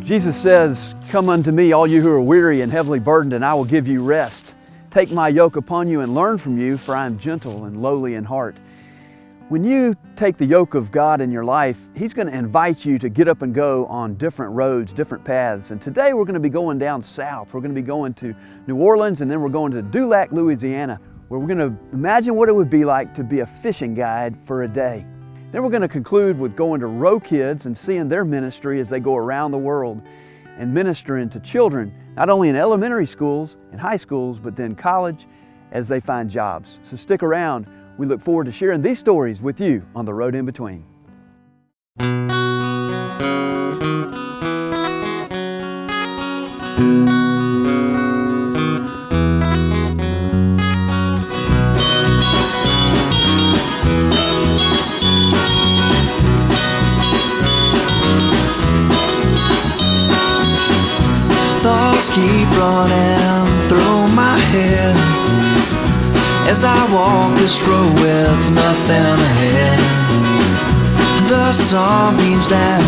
Jesus says, "Come unto me, all you who are weary and heavily burdened, and I will give you rest. Take my yoke upon you and learn from you, for I am gentle and lowly in heart." When you take the yoke of God in your life, He's going to invite you to get up and go on different roads, different paths. And today we're going to be going down south. We're going to be going to New Orleans, and then we're going to Dulac, Louisiana, where we're going to imagine what it would be like to be a fishing guide for a day. Then we're going to conclude with going to Row Kids and seeing their ministry as they go around the world and ministering to children, not only in elementary schools and high schools, but then college as they find jobs. So stick around. We look forward to sharing these stories with you on The Road in Between. Thoughts keep running through my head as I walk this road with nothing ahead. The sun beams down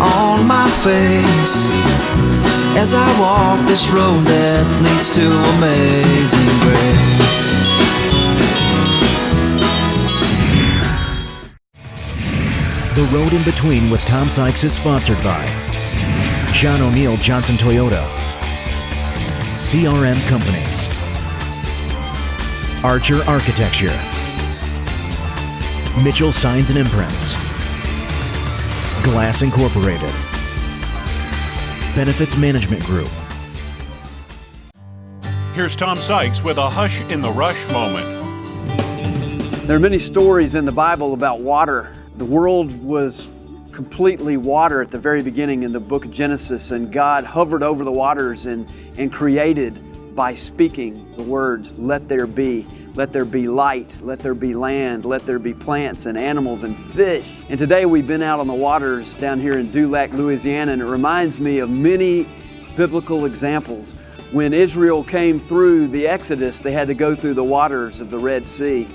on my face as I walk this road that leads to amazing grace. The Road in Between with Tom Sykes is sponsored by John O'Neill Johnson Toyota, CRM Companies, Archer Architecture, Mitchell Signs and Imprints, Glass Incorporated, Benefits Management Group. Here's Tom Sykes with a Hush in the Rush moment. There are many stories in the Bible about water. The world was completely water at the very beginning in the book of Genesis, and God hovered over the waters and created by speaking the words, "Let there be light, let there be land, let there be plants and animals and fish." And today we've been out on the waters down here in Dulac, Louisiana, and it reminds me of many biblical examples. When Israel came through the Exodus, they had to go through the waters of the Red Sea.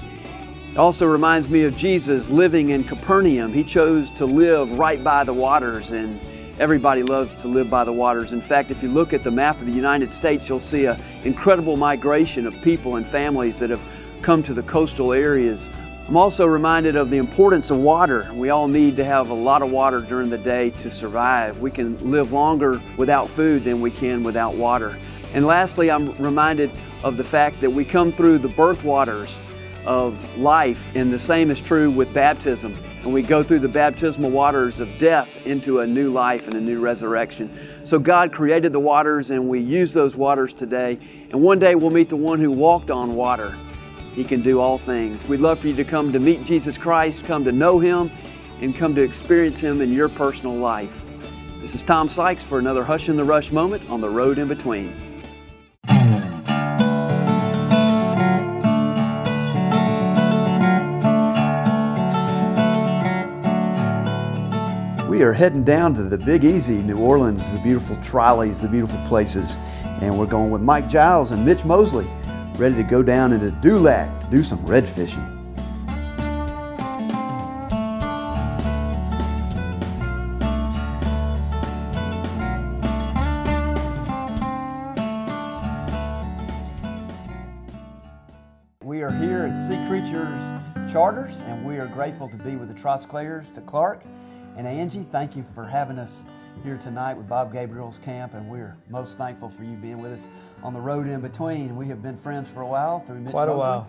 It also reminds me of Jesus living in Capernaum. He chose to live right by the waters, and everybody loves to live by the waters. In fact, if you look at the map of the United States, you'll see an incredible migration of people and families that have come to the coastal areas. I'm also reminded of the importance of water. We all need to have a lot of water during the day to survive. We can live longer without food than we can without water. And lastly, I'm reminded of the fact that we come through the birth waters of life, and the same is true with baptism. And we go through the baptismal waters of death into a new life and a new resurrection. So God created the waters, and we use those waters today. And one day we'll meet the one who walked on water. He can do all things. We'd love for you to come to meet Jesus Christ, come to know Him, and come to experience Him in your personal life. This is Tom Sykes for another Hush in the Rush moment on The Road in Between. We are heading down to the Big Easy, New Orleans, the beautiful trolleys, the beautiful places. And we're going with Mike Giles and Mitch Mosley, ready to go down into Dulac to do some red fishing. We are here at Sea Creatures Charters, and we are grateful to be with the Trosclairs, to Clark and Angie. Thank you for having us here tonight with Bob Gabriel's camp, and we're most thankful for you being with us on the Road in Between. We have been friends for a while through Mitch Quite a Mosley. while.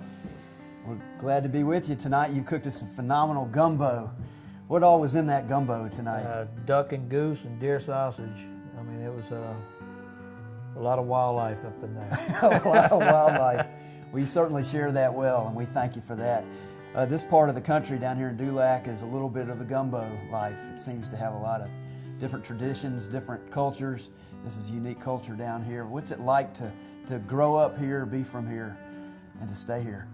We're glad to be with you tonight. You've cooked us some phenomenal gumbo. What all was in that gumbo tonight? Duck and goose and deer sausage. I mean, it was a lot of wildlife up in there. A lot of wildlife. Well, you certainly share that well, and we thank you for that. This part of the country down here in Dulac is a little bit of the gumbo life. It seems to have a lot of different traditions, different cultures. This is a unique culture down here. What's it like to grow up here, be from here, and to stay here?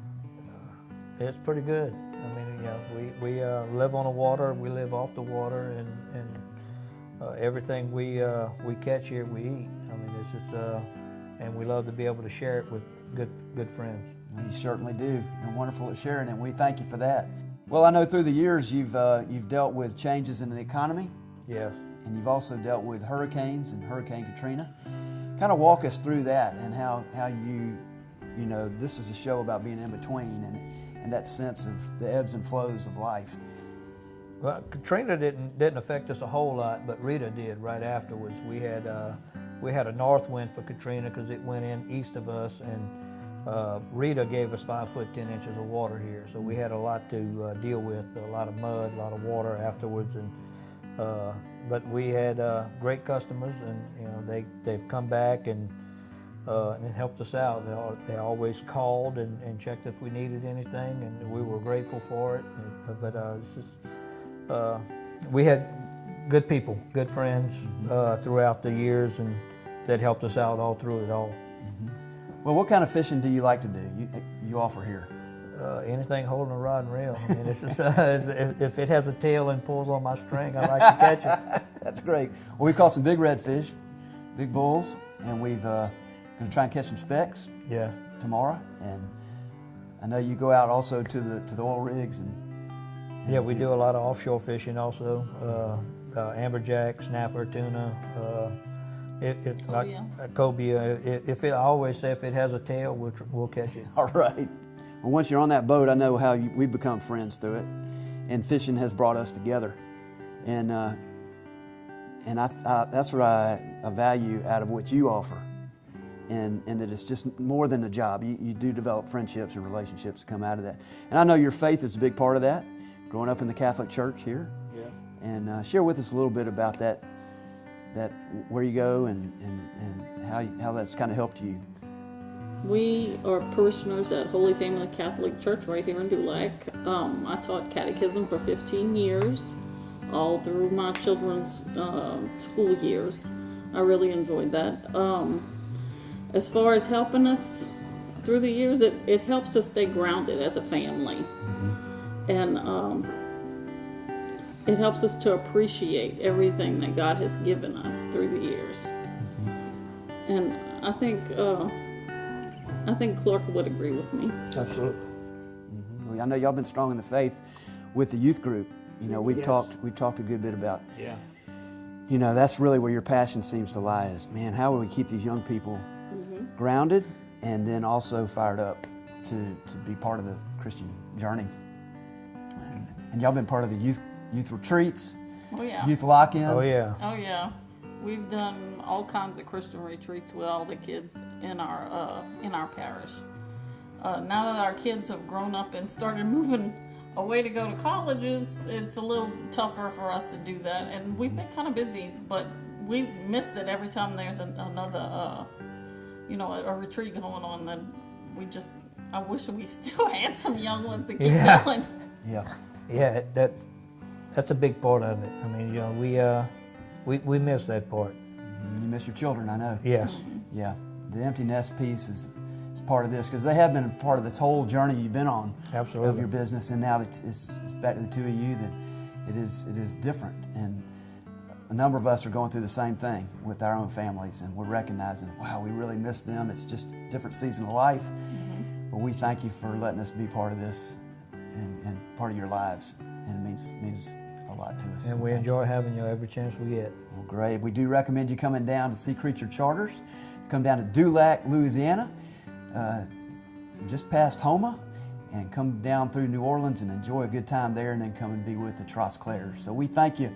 It's pretty good. I mean, you know, we live on the water, we live off the water, and everything we catch here, we eat. I mean, it's just, and we love to be able to share it with good friends. Well, you certainly do. You're wonderful at sharing, and we thank you for that. Well, I know through the years you've dealt with changes in the economy. Yes. and you've also dealt with hurricanes and Hurricane Katrina. Kind of walk us through that and how you know, this is a show about being in between and that sense of the ebbs and flows of life. Well, Katrina didn't affect us a whole lot, but Rita did right afterwards. We had a north wind for Katrina because it went in east of us, and Rita gave us 5 foot 10 inches of water here. So we had a lot to deal with, a lot of mud, a lot of water afterwards, and but we had great customers, and you know they've come back and helped us out. They always called and checked if we needed anything, and we were grateful for it. But it's just we had good people, good friends throughout the years, and that helped us out all through it all. Mm-hmm. Well, what kind of fishing do you like to do? You offer here? Anything holding a rod and reel. I mean, it's just, if it has a tail and pulls on my string, I like to catch it. That's great. Well, we caught some big redfish, big bulls, and we've going to try and catch some specks. Yeah. Tomorrow, and I know you go out also to the oil rigs and yeah, we do a lot of offshore fishing also. Amberjack, snapper, tuna. Cobia. I always say if it has a tail, we'll catch it. All right. Well, once you're on that boat, I know how we've become friends through it, and fishing has brought us together, and that's what I value out of what you offer, and that it's just more than a job. You do develop friendships and relationships that come out of that, and I know your faith is a big part of that. Growing up in the Catholic Church here, yeah. And share with us a little bit about that where you go and how that's kind of helped you. We are parishioners at Holy Family Catholic Church right here in Dulac. I taught catechism for 15 years, all through my children's school years. I really enjoyed that. As far as helping us through the years, it helps us stay grounded as a family. Mm-hmm. And it helps us to appreciate everything that God has given us through the years. Mm-hmm. And I think Clark would agree with me. Absolutely. Mm-hmm. Well, I know y'all been strong in the faith with the youth group. You know, we've talked a good bit about. Yeah. You know, that's really where your passion seems to lie. Is man, how will we keep these young people grounded and then also fired up to be part of the Christian journey? And y'all been part of the youth retreats, youth lock-ins. Oh yeah. Oh yeah. We've done all kinds of Christian retreats with all the kids in our parish. Now that our kids have grown up and started moving away to go to colleges, it's a little tougher for us to do that. And we've been kind of busy, but we missed it every time there's another, a retreat going on. And I wish we still had some young ones to keep going. Yeah. Yeah, that's a big part of it. I mean, you know, we miss that part. You miss your children, I know. Yes. Yeah, the empty nest piece is part of this because they have been a part of this whole journey you've been on. Absolutely. Of your business, and now that it's back to the two of you, that it is different, and a number of us are going through the same thing with our own families, and we're recognizing, wow, we really miss them. It's just a different season of life, but we thank you for letting us be part of this. And part of your lives, and it means a lot to us. And we enjoy having you every chance we get. Well, great. We do recommend you coming down to see Creature Charters. Come down to Dulac, Louisiana, just past Houma, and come down through New Orleans and enjoy a good time there, and then come and be with the Trosclair. So we thank you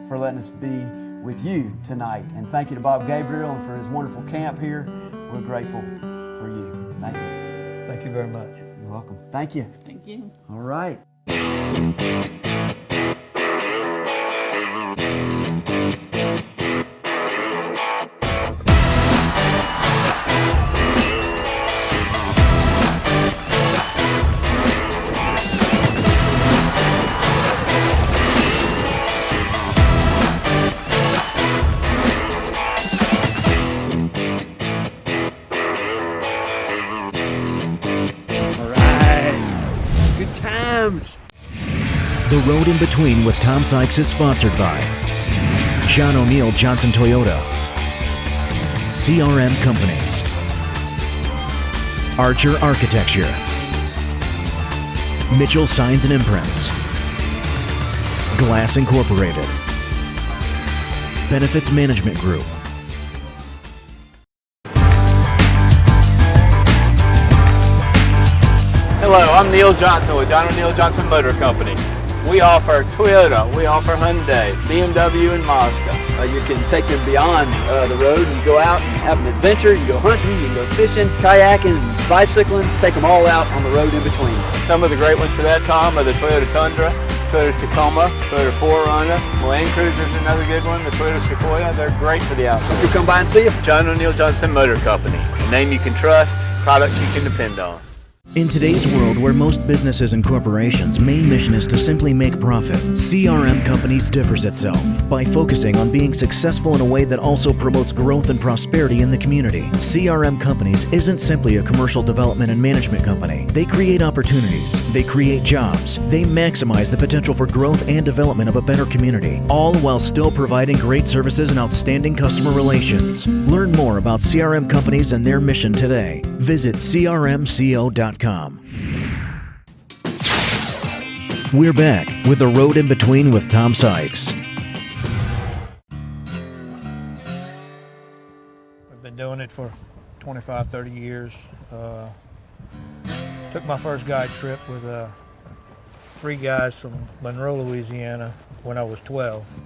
for letting us be with you tonight, and thank you to Bob Gabriel and for his wonderful camp here. We're grateful for you. Thank you. Thank you very much. You're welcome. Thank you. Thank you. All right. The Road in Between with Tom Sykes is sponsored by John O'Neill Johnson Toyota, CRM Companies, Archer Architecture, Mitchell Signs and Imprints, Glass Incorporated, Benefits Management Group. Hello, I'm Neil Johnson with John O'Neill Johnson Motor Company. We offer Toyota, we offer Hyundai, BMW, and Mazda. You can take them beyond the road and go out and have an adventure. You can go hunting, you can go fishing, kayaking, bicycling, take them all out on the road in between. Some of the great ones for that, Tom, are the Toyota Tundra, Toyota Tacoma, Toyota 4Runner, Land Cruiser is another good one, the Toyota Sequoia. They're great for the outdoors. You come by and see them. John O'Neill Johnson Motor Company, a name you can trust, products you can depend on. In today's world where most businesses and corporations' main mission is to simply make profit, CRM Companies differs itself by focusing on being successful in a way that also promotes growth and prosperity in the community. CRM Companies isn't simply a commercial development and management company. They create opportunities, they create jobs, they maximize the potential for growth and development of a better community, all while still providing great services and outstanding customer relations. Learn more about CRM Companies and their mission today. Visit crmco.com. We're back with The Road in Between with Tom Sykes. We've been doing it for 25, 30 years. Took my first guide trip with 3 guys from Monroe, Louisiana when I was 12,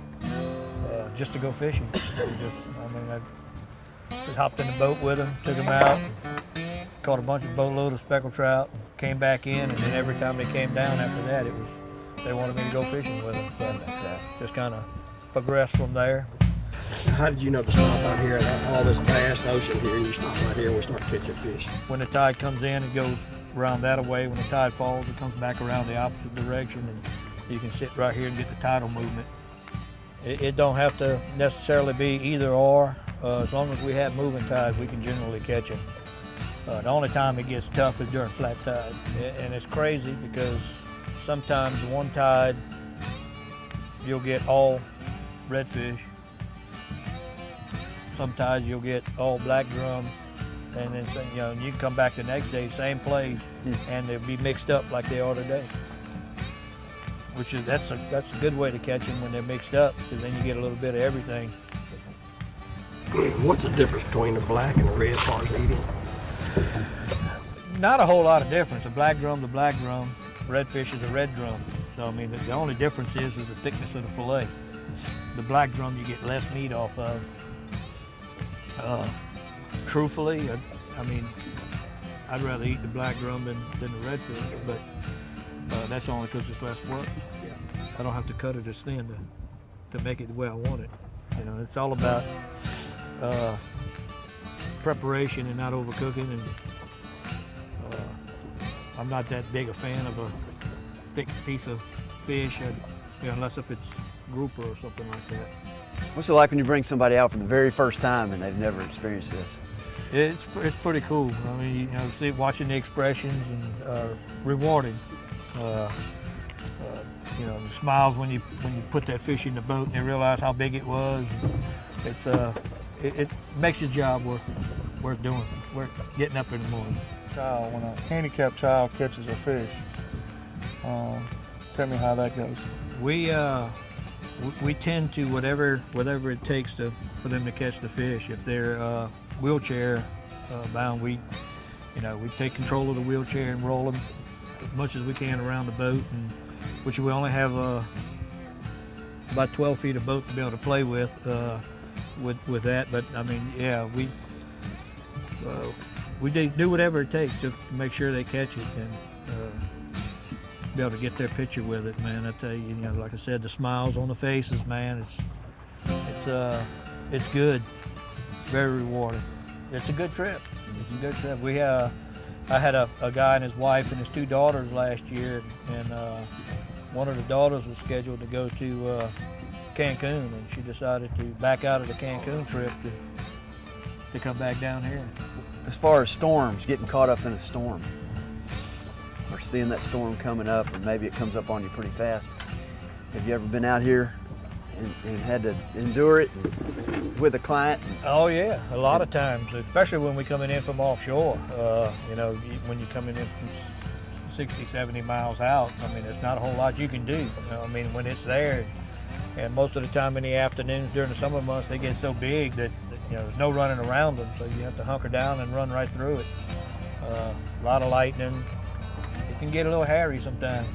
just to go fishing. I just hopped in the boat with them, took them out, caught a bunch of boatload of speckled trout, came back in, and then every time they came down after that, they wanted me to go fishing with them. So just kind of progressed from there. How did you know to stop out here at all this vast ocean here? You stop right here and we start catching fish. When the tide comes in, it goes around that way. When the tide falls, it comes back around the opposite direction, and you can sit right here and get the tidal movement. It don't have to necessarily be either or. As long as we have moving tides, we can generally catch them. The only time it gets tough is during flat tide, and it's crazy because sometimes one tide you'll get all redfish, sometimes you'll get all black drum, and then you can come back the next day, same place, and they'll be mixed up like they are today. That's a good way to catch them when they're mixed up, because then you get a little bit of everything. What's the difference between the black and the red as far as eating? Not a whole lot of difference. The black drum, redfish is a red drum. So I mean, the only difference is the thickness of the fillet. The black drum you get less meat off of. Truthfully, I mean, I'd rather eat the black drum than the redfish, but that's only because it's less work. I don't have to cut it as thin to make it the way I want it. You know, it's all about preparation and not overcooking, and I'm not that big a fan of a thick piece of fish, unless if it's grouper or something like that. What's it like when you bring somebody out for the very first time and they've never experienced this? It's pretty cool. I mean, watching the expressions and rewarding. The smiles when you put that fish in the boat and they realize how big it was. It makes your job worth doing. Worth getting up in the morning. When a handicapped child catches a fish, tell me how that goes. We tend to whatever it takes for them to catch the fish. If they're wheelchair bound, we take control of the wheelchair and roll them as much as we can around the boat, and which we only have about 12 feet of boat to be able to play with that. But I mean, yeah, we do whatever it takes to make sure they catch it and be able to get their picture with it, man. I tell you, like I said, the smiles on the faces, man, it's good, very rewarding. It's a good trip. It's a good trip. I had a guy and his wife and his 2 daughters last year, and one of the daughters was scheduled to go to Cancun, and she decided to back out of the Cancun trip to come back down here. As far as storms, getting caught up in a storm, or seeing that storm coming up, and maybe it comes up on you pretty fast. Have you ever been out here and had to endure it with a client? Oh yeah, a lot of times, especially when we're coming in from offshore. When you're coming in from 60, 70 miles out, I mean, there's not a whole lot you can do. I mean, when it's there, And most of the time in the afternoons during the summer months, they get so big that there's no running around them, so you have to hunker down and run right through it. A lot of lightning. It can get a little hairy sometimes.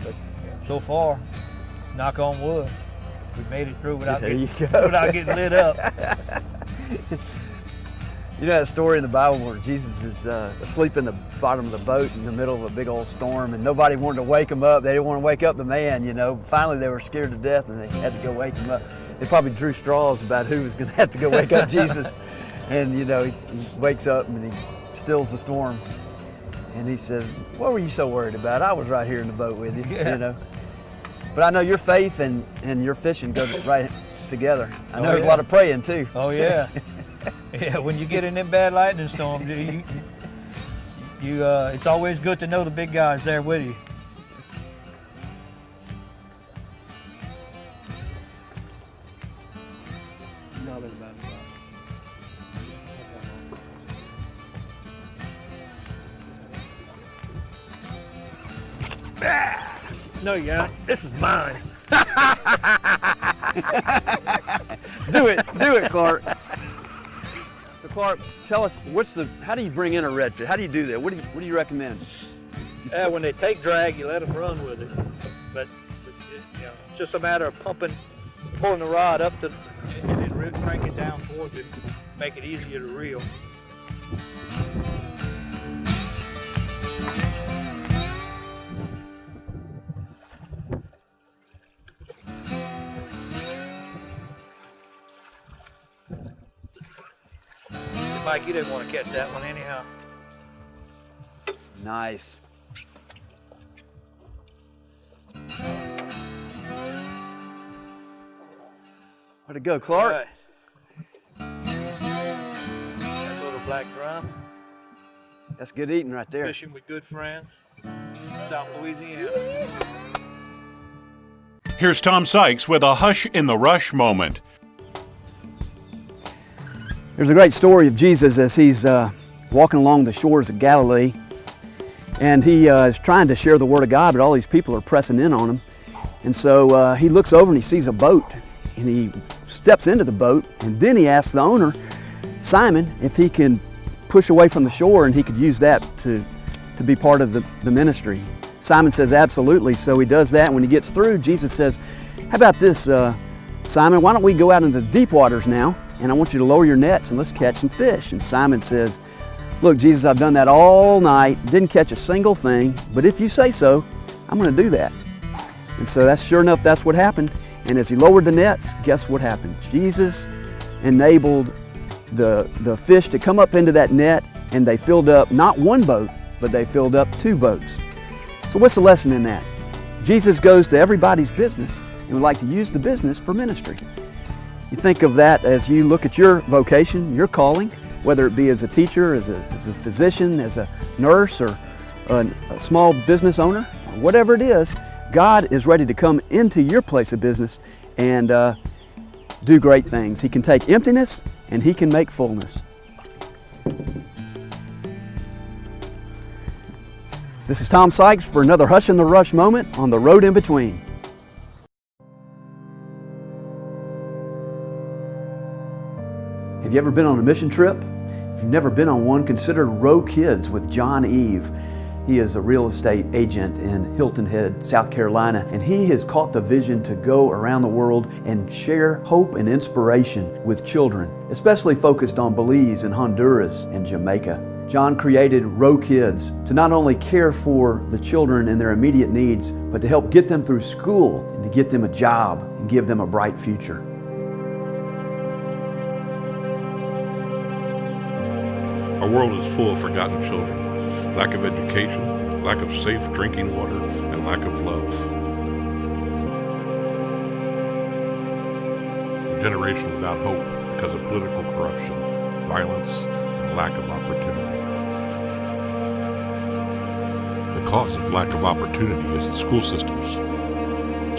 But so far, knock on wood, we made it through without getting lit up. You know that story in the Bible where Jesus is asleep in the bottom of the boat in the middle of a big old storm, and nobody wanted to wake him up. They didn't want to wake up the man, Finally, they were scared to death, and they had to go wake him up. They probably drew straws about who was going to have to go wake up Jesus. And, he wakes up and he stills the storm. And he says, what were you so worried about? I was right here in the boat with you, But I know your faith and your fishing go right together. I know there's a lot of praying, too. Oh, yeah. Yeah, when you get in them bad lightning storms, it's always good to know the big guy's there with you. No, you don't. This is mine. Do it, Clark. So Clark, tell us, how do you bring in a redfish? How do you do that? What do you recommend? When they take drag, you let them run with it. But it's just a matter of pulling the rod up and then crank it down towards it, make it easier to reel. Mike, you didn't want to catch that one anyhow. Nice. Way to go, Clark. Right. That little black drum. That's good eating right there. Fishing with good friends, South Louisiana. Here's Tom Sykes with a Hush in the Rush moment. There's a great story of Jesus as he's walking along the shores of Galilee, and he is trying to share the Word of God, but all these people are pressing in on him. And so he looks over and he sees a boat, and he steps into the boat, and then he asks the owner, Simon, if he can push away from the shore and he could use that to be part of the ministry. Simon says absolutely, so he does that. When he gets through, Jesus says, how about this, Simon, why don't we go out into the deep waters now, and I want you to lower your nets and let's catch some fish. And Simon says, look, Jesus, I've done that all night, didn't catch a single thing, but if you say so, I'm going to do that. And so sure enough, that's what happened. And as he lowered the nets, guess what happened? Jesus enabled the fish to come up into that net, and they filled up not one boat, but they filled up 2 boats. So what's the lesson in that? Jesus goes to everybody's business and would like to use the business for ministry. You think of that as you look at your vocation, your calling, whether it be as a teacher, as a physician, as a nurse, or a small business owner, whatever it is, God is ready to come into your place of business and do great things. He can take emptiness and He can make fullness. This is Tom Sykes for another Hush in the Rush moment on the road in between. Have you ever been on a mission trip? If you've never been on one, consider Row Kids with John Eve. He is a real estate agent in Hilton Head, South Carolina, and he has caught the vision to go around the world and share hope and inspiration with children, especially focused on Belize and Honduras and Jamaica. John created Row Kids to not only care for the children and their immediate needs, but to help get them through school and to get them a job and give them a bright future. Our world is full of forgotten children, lack of education, lack of safe drinking water, and lack of love. A generation without hope because of political corruption, violence, and lack of opportunity. The cause of lack of opportunity is the school systems.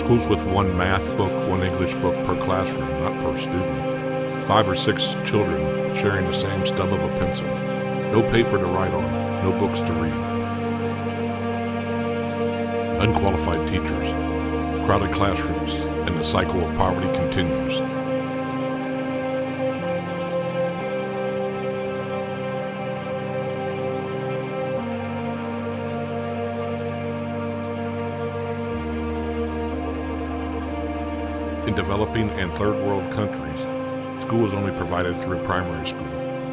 Schools with 1 math book, 1 English book per classroom, not per student. 5 or 6 children sharing the same stub of a pencil. No paper to write on, no books to read. Unqualified teachers, crowded classrooms, and the cycle of poverty continues. In developing and third world countries, school is only provided through a primary school.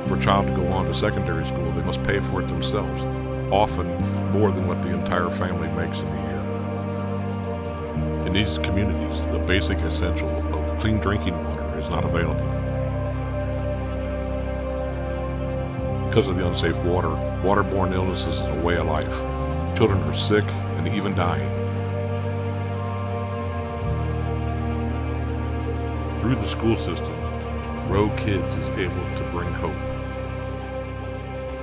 For a child to go on to secondary school, they must pay for it themselves, often more than what the entire family makes in a year. In these communities, the basic essential of clean drinking water is not available. Because of the unsafe water, waterborne illnesses is a way of life. Children are sick and even dying. Through the school system, Row Kids is able to bring hope.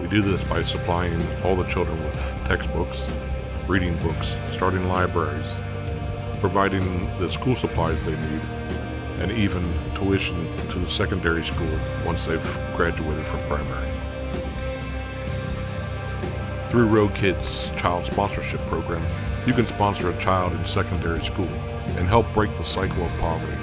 We do this by supplying all the children with textbooks, reading books, starting libraries, providing the school supplies they need, and even tuition to the secondary school once they've graduated from primary. Through Row Kids' child sponsorship program, you can sponsor a child in secondary school and help break the cycle of poverty.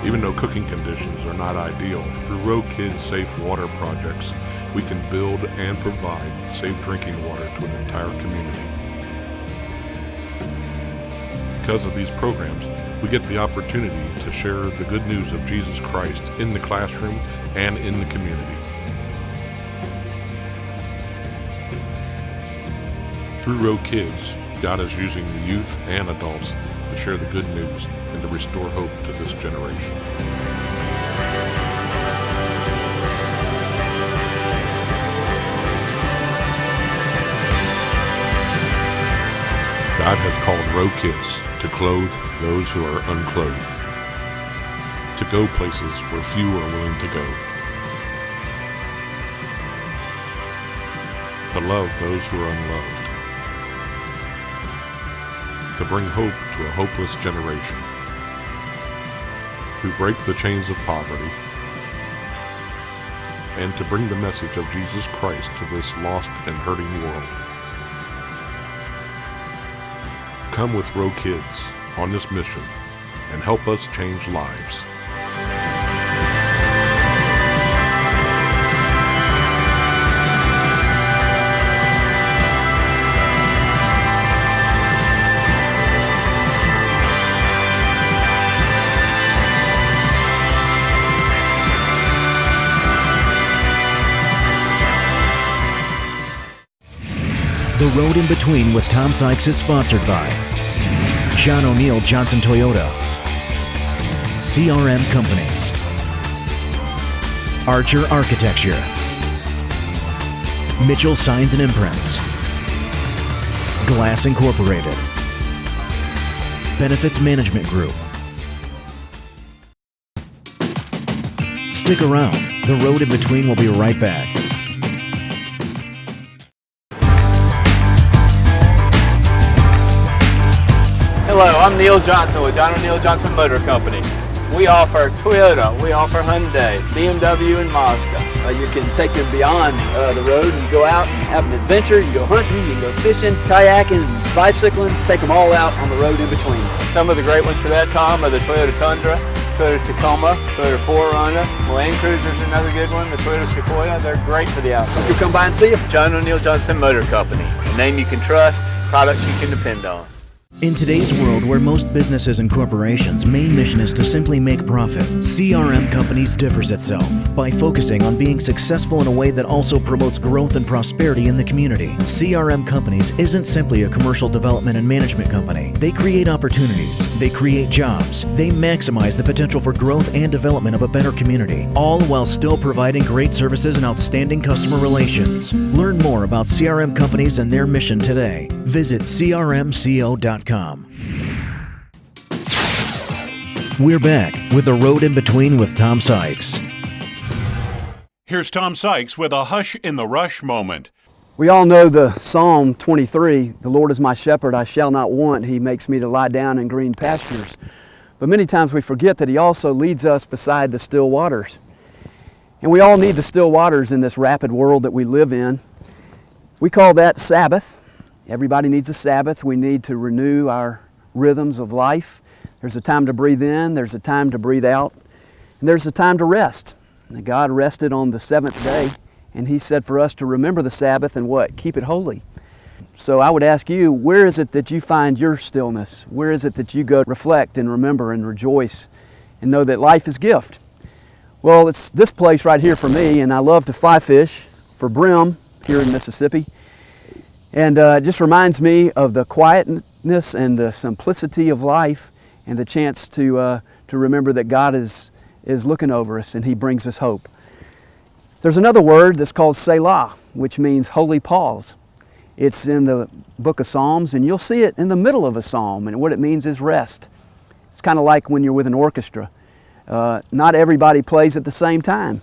Even though cooking conditions are not ideal, through Row Kids' safe water projects, we can build and provide safe drinking water to an entire community. Because of these programs, we get the opportunity to share the good news of Jesus Christ in the classroom and in the community. Through Row Kids, God is using the youth and adults to share the good news and to restore hope to this generation. God has called Row Kids to clothe those who are unclothed, to go places where few are willing to go, to love those who are unloved, to bring hope to a hopeless generation, to break the chains of poverty, and to bring the message of Jesus Christ to this lost and hurting world. Come with Row Kids on this mission and help us change lives. The Road in Between with Tom Sykes is sponsored by John O'Neill Johnson Toyota, CRM Companies, Archer Architecture, Mitchell Signs and Imprints, Glass Incorporated, Benefits Management Group. Stick around. The Road in Between will be right back. Hello, I'm Neil Johnson with John O'Neill Johnson Motor Company. We offer Toyota, we offer Hyundai, BMW, and Mazda. You can take them beyond the road and go out and have an adventure. You can go hunting, you can go fishing, kayaking, bicycling, take them all out on the road in between. Some of the great ones for that, Tom, are the Toyota Tundra, Toyota Tacoma, Toyota 4Runner, Land Cruiser is another good one, the Toyota Sequoia. They're great for the outdoors. You come by and see them. John O'Neill Johnson Motor Company, a name you can trust, products you can depend on. In today's world where most businesses and corporations' main mission is to simply make profit, CRM Companies differs itself by focusing on being successful in a way that also promotes growth and prosperity in the community. CRM Companies isn't simply a commercial development and management company. They create opportunities, they create jobs, they maximize the potential for growth and development of a better community, all while still providing great services and outstanding customer relations. Learn more about CRM Companies and their mission today. Visit crmco.com. We're back with The Road in Between with Tom Sykes. Here's Tom Sykes with a Hush in the Rush moment. We all know the Psalm 23, the Lord is my shepherd, I shall not want. He makes me to lie down in green pastures. But many times we forget that He also leads us beside the still waters. And we all need the still waters in this rapid world that we live in. We call that Sabbath. Everybody needs a Sabbath. We need to renew our rhythms of life. There's a time to breathe in, there's a time to breathe out, and there's a time to rest. And God rested on the seventh day, and He said for us to remember the Sabbath and what? Keep it holy. So I would ask you, where is it that you find your stillness? Where is it that you go reflect and remember and rejoice and know that life is gift? Well, it's this place right here for me, and I love to fly fish for brim here in Mississippi. And it just reminds me of the quietness and the simplicity of life and the chance to remember that God is looking over us and He brings us hope. There's another word that's called Selah, which means holy pause. It's in the book of Psalms, and you'll see it in the middle of a psalm, and what it means is rest. It's kind of like when you're with an orchestra. Not everybody plays at the same time.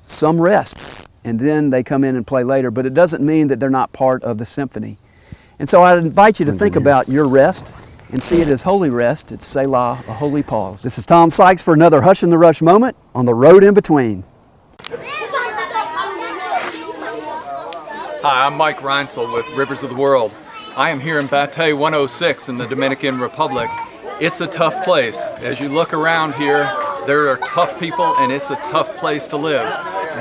Some rest, and then they come in and play later, but it doesn't mean that they're not part of the symphony. And so I invite you to think about your rest and see it as holy rest. It's Selah, a holy pause. This is Tom Sykes for another Hush in the Rush moment on the road in between. Hi, I'm Mike Reinsel with Rivers of the World. I am here in Batey 106 in the Dominican Republic. It's a tough place. As you look around here, there are tough people and it's a tough place to live.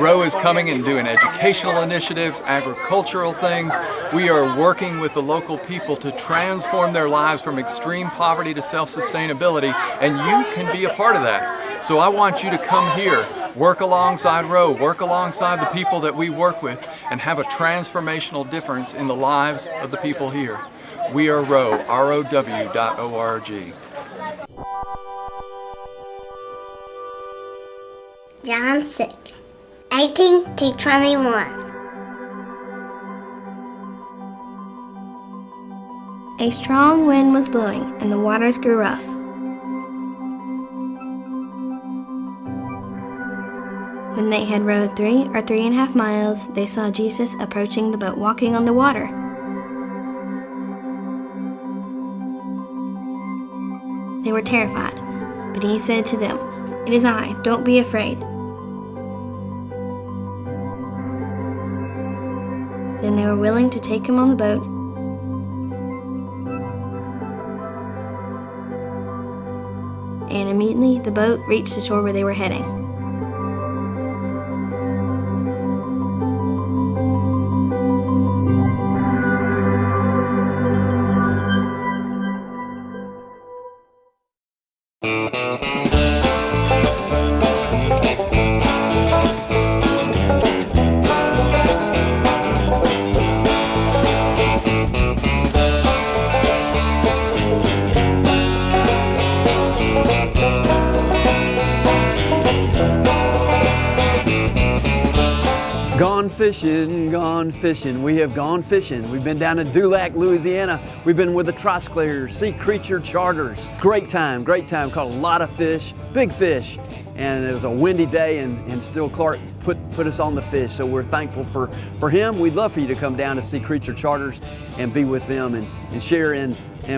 Row is coming and doing educational initiatives, agricultural things. We are working with the local people to transform their lives from extreme poverty to self-sustainability, and you can be a part of that. So I want you to come here, work alongside Row, work alongside the people that we work with, and have a transformational difference in the lives of the people here. We are Row, ROW.org. John 6, 18 to 21. A strong wind was blowing, and the waters grew rough. When they had rowed 3 or 3.5 miles, they saw Jesus approaching the boat, walking on the water. They were terrified, but He said to them, "It is I, don't be afraid." Then they were willing to take Him on the boat. And immediately the boat reached the shore where they were heading. Gone fishing. We have gone fishing. We've been down to Dulac, Louisiana. We've been with the Trosclair Sea Creature Charters. Great time. Caught a lot of fish, big fish. And it was a windy day, and still Clark put us on the fish. So we're thankful for him. We'd love for you to come down to Sea Creature Charters and be with them and share in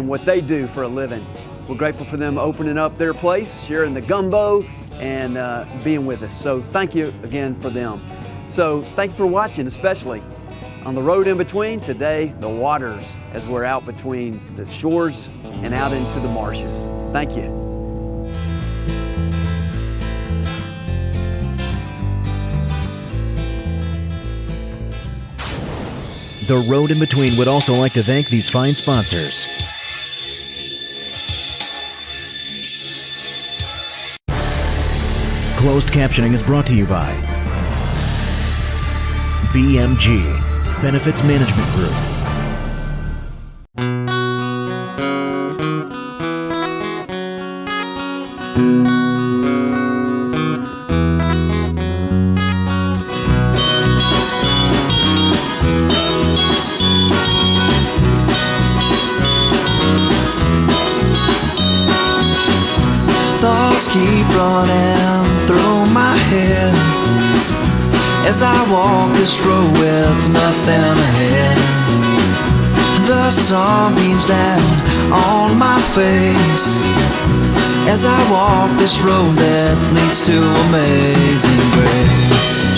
what they do for a living. We're grateful for them opening up their place, sharing the gumbo, and being with us. So thank you again for them. So thank you for watching, especially on the road in between. Today, the waters, as we're out between the shores and out into the marshes. Thank you. The Road in Between would also like to thank these fine sponsors. Closed captioning is brought to you by BMG, Benefits Management Group. Thoughts keep running through my head as I walk this road with nothing ahead. The sun beams down on my face as I walk this road that leads to amazing grace.